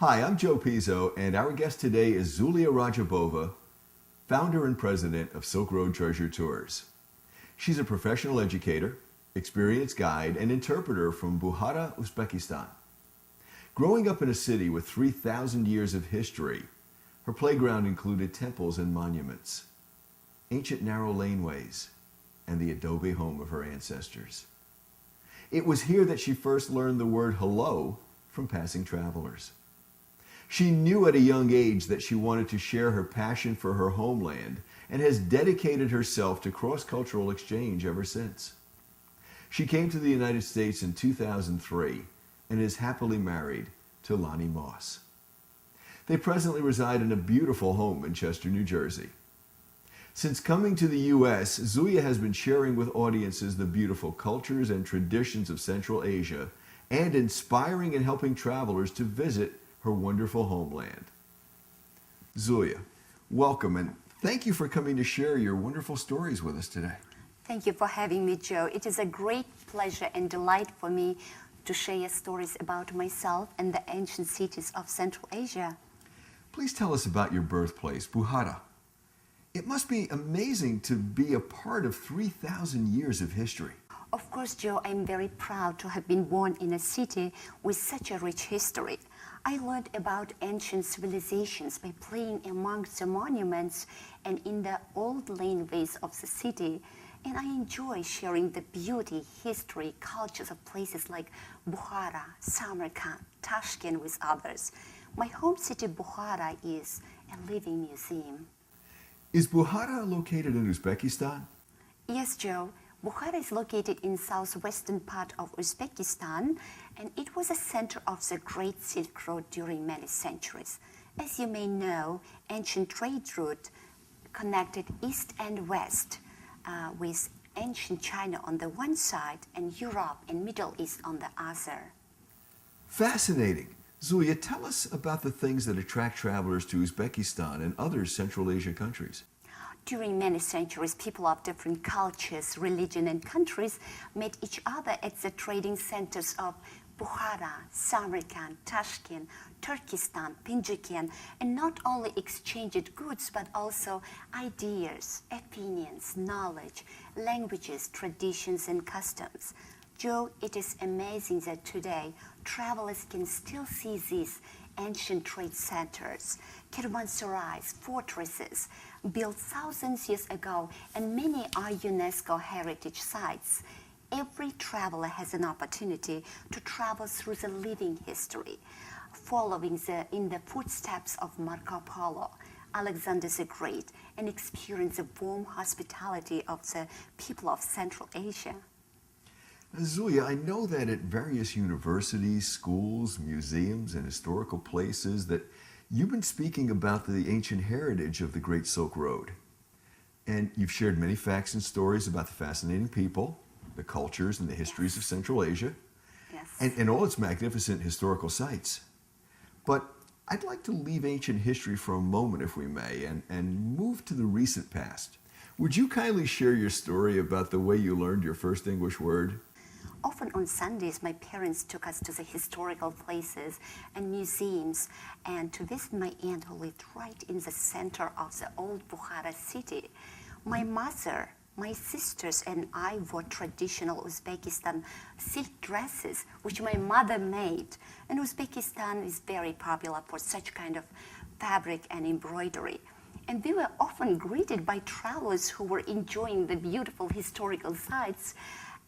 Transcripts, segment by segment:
Hi, I'm Joe Pizzo, and our guest today is Zulya Rajabova, founder and president of Silk Road Treasure Tours. She's a professional educator, experienced guide, and interpreter from Bukhara, Uzbekistan. Growing up in a city with 3,000 years of history, her playground included temples and monuments, ancient narrow laneways, and the adobe home of her ancestors. It was here that she first learned the word hello from passing travelers. She knew at a young age that she wanted to share her passion for her homeland and has dedicated herself to cross-cultural exchange ever since. She came to the United States in 2003 and is happily married to Lonnie Moss. They presently reside in a beautiful home in Chester, New Jersey. Since coming to the U.S., Zulya has been sharing with audiences the beautiful cultures and traditions of Central Asia and inspiring and helping travelers to visit her wonderful homeland. Zulya, welcome and thank you for coming to share your wonderful stories with us today. Thank you for having me, Joe. It is a great pleasure and delight for me to share stories about myself and the ancient cities of Central Asia. Please tell us about your birthplace, Bukhara. It must be amazing to be a part of 3,000 years of history. Of course, Joe, I'm very proud to have been born in a city with such a rich history. I learned about ancient civilizations by playing amongst the monuments and in the old laneways of the city, and I enjoy sharing the beauty, history, cultures of places like Bukhara, Samarkand, Tashkent with others. My home city, Bukhara, is a living museum. Is Bukhara located in Uzbekistan? Yes, Joe. Bukhara is located in southwestern part of Uzbekistan, and it was a center of the Great Silk Road during many centuries. As you may know, ancient trade route connected east and west with ancient China on the one side and Europe and Middle East on the other. Fascinating. Zulya, tell us about the things that attract travelers to Uzbekistan and other Central Asian countries. During many centuries, people of different cultures, religion, and countries met each other at the trading centers of Bukhara, Samarkand, Tashkent, Turkestan, Pinjakan, and not only exchanged goods, but also ideas, opinions, knowledge, languages, traditions, and customs. Joe, it is amazing that today travelers can still see these ancient trade centers, caravanserais, fortresses, built thousands years ago, and many are UNESCO heritage sites. Every traveler has an opportunity to travel through the living history, following in the footsteps of Marco Polo, Alexander the Great, and experience the warm hospitality of the people of Central Asia. Zulya, I know that at various universities, schools, museums, and historical places that you've been speaking about the ancient heritage of the Great Silk Road. And you've shared many facts and stories about the fascinating people, the cultures, and the histories of Central Asia, and all its magnificent historical sites. But I'd like to leave ancient history for a moment, if we may, and move to the recent past. Would you kindly share your story about the way you learned your first English word? Often on Sundays, my parents took us to the historical places and museums and to visit my aunt who lived right in the center of the old Bukhara city. My mother, my sisters, and I wore traditional Uzbekistan silk dresses, which my mother made. And Uzbekistan is very popular for such kind of fabric and embroidery. And we were often greeted by travelers who were enjoying the beautiful historical sites.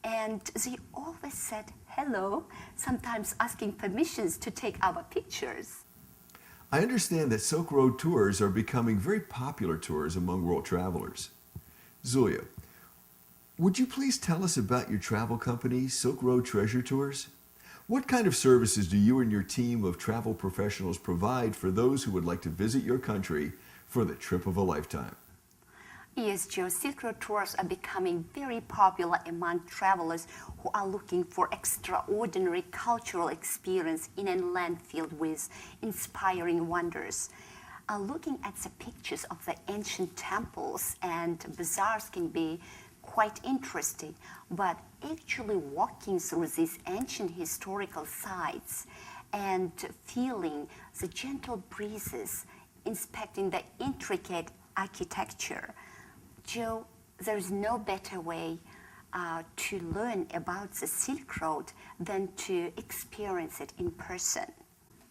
And they always said hello, sometimes asking permissions to take our pictures. I understand that Silk Road tours are becoming very popular tours among world travelers. Zulya, would you please tell us about your travel company, Silk Road Treasure Tours? What kind of services do you and your team of travel professionals provide for those who would like to visit your country for the trip of a lifetime? Yes, Joe, Silk Road tours are becoming very popular among travelers who are looking for extraordinary cultural experience in a land filled with inspiring wonders. Looking at the pictures of the ancient temples and bazaars can be quite interesting, but actually walking through these ancient historical sites and feeling the gentle breezes, inspecting the intricate architecture. Joe, there's no better way to learn about the Silk Road than to experience it in person.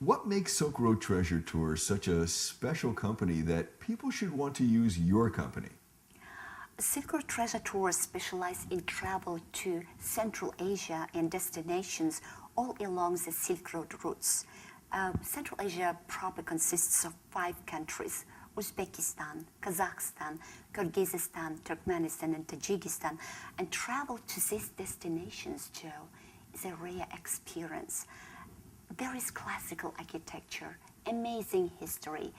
What makes Silk Road Treasure Tours such a special company that people should want to use your company? Silk Road Treasure Tours specialize in travel to Central Asia and destinations all along the Silk Road routes. Central Asia proper consists of 5 countries: Uzbekistan, Kazakhstan, Kyrgyzstan, Turkmenistan, and Tajikistan. And travel to these destinations, Joe, is a rare experience. There is classical architecture, amazing history,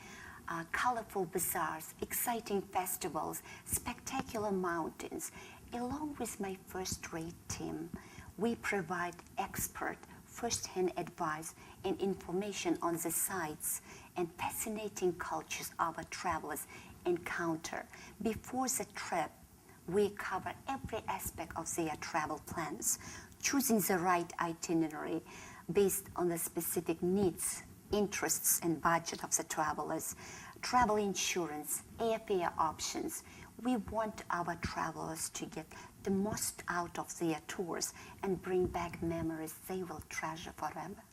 colorful bazaars, exciting festivals, spectacular mountains. Along with my first-rate team, we provide expert first-hand advice and information on the sites and fascinating cultures our travelers encounter. Before the trip, we cover every aspect of their travel plans, choosing the right itinerary based on the specific needs, interests, and budget of the travelers. Travel insurance, airfare options. We want our travelers to get the most out of their tours and bring back memories they will treasure forever.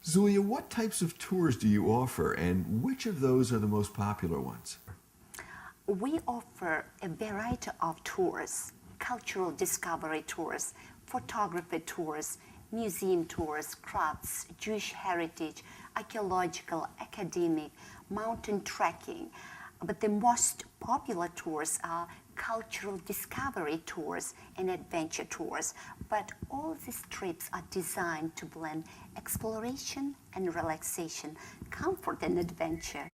Zulya, what types of tours do you offer, and which of those are the most popular ones? We offer a variety of tours: cultural discovery tours, photography tours, museum tours, crafts, Jewish heritage, archaeological, academic, mountain trekking. But the most popular tours are cultural discovery tours and adventure tours. But all these trips are designed to blend exploration and relaxation, comfort and adventure.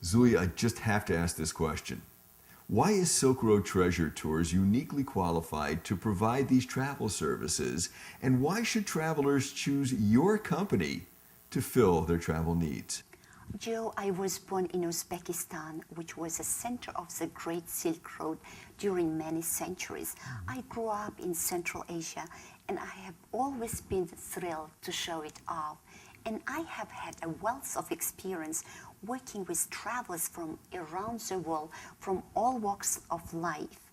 Zulya, I just have to ask this question. Why is Silk Road Treasure Tours uniquely qualified to provide these travel services, and why should travelers choose your company to fill their travel needs? Joe, I was born in Uzbekistan, which was a center of the Great Silk Road during many centuries. I grew up in Central Asia, and I have always been thrilled to show it off. And I have had a wealth of experience working with travelers from around the world, from all walks of life,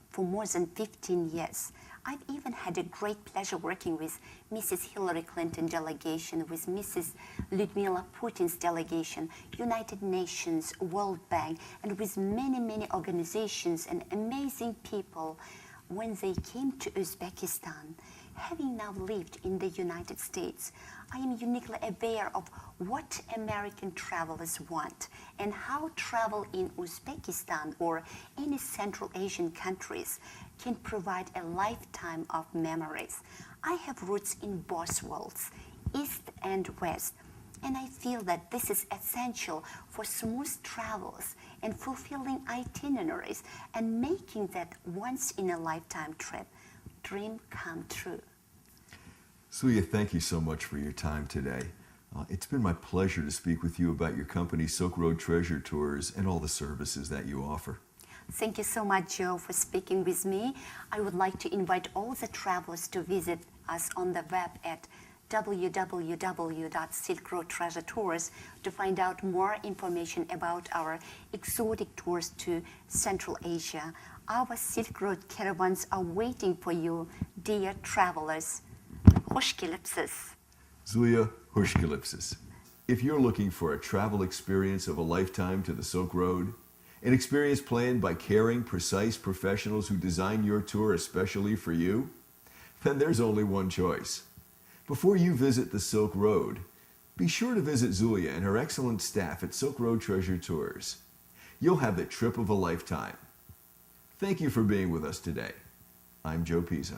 for more than 15 years. I've even had a great pleasure working with Mrs. Hillary Clinton delegation, with Mrs. Lyudmila Putin's delegation, United Nations, World Bank, and with many, many organizations and amazing people when they came to Uzbekistan. Having now lived in the United States, I am uniquely aware of what American travelers want and how travel in Uzbekistan or any Central Asian countries can provide a lifetime of memories. I have roots in both worlds, East and West, and I feel that this is essential for smooth travels and fulfilling itineraries and making that once-in-a-lifetime trip dream come true. Zulya, thank you so much for your time today. It's been my pleasure to speak with you about your company, Silk Road Treasure Tours, and all the services that you offer. Thank you so much, Joe, for speaking with me. I would like to invite all the travelers to visit us on the web at www.silkroadtreasuretours to find out more information about our exotic tours to Central Asia. Our Silk Road caravans are waiting for you, dear travelers. Hoş gelipsiz. Zulya, hoş gelipsiz. If you're looking for a travel experience of a lifetime to the Silk Road, an experience planned by caring, precise professionals who design your tour especially for you, then there's only one choice. Before you visit the Silk Road, be sure to visit Zulya and her excellent staff at Silk Road Treasure Tours. You'll have the trip of a lifetime. Thank you for being with us today. I'm Joe Pizzo.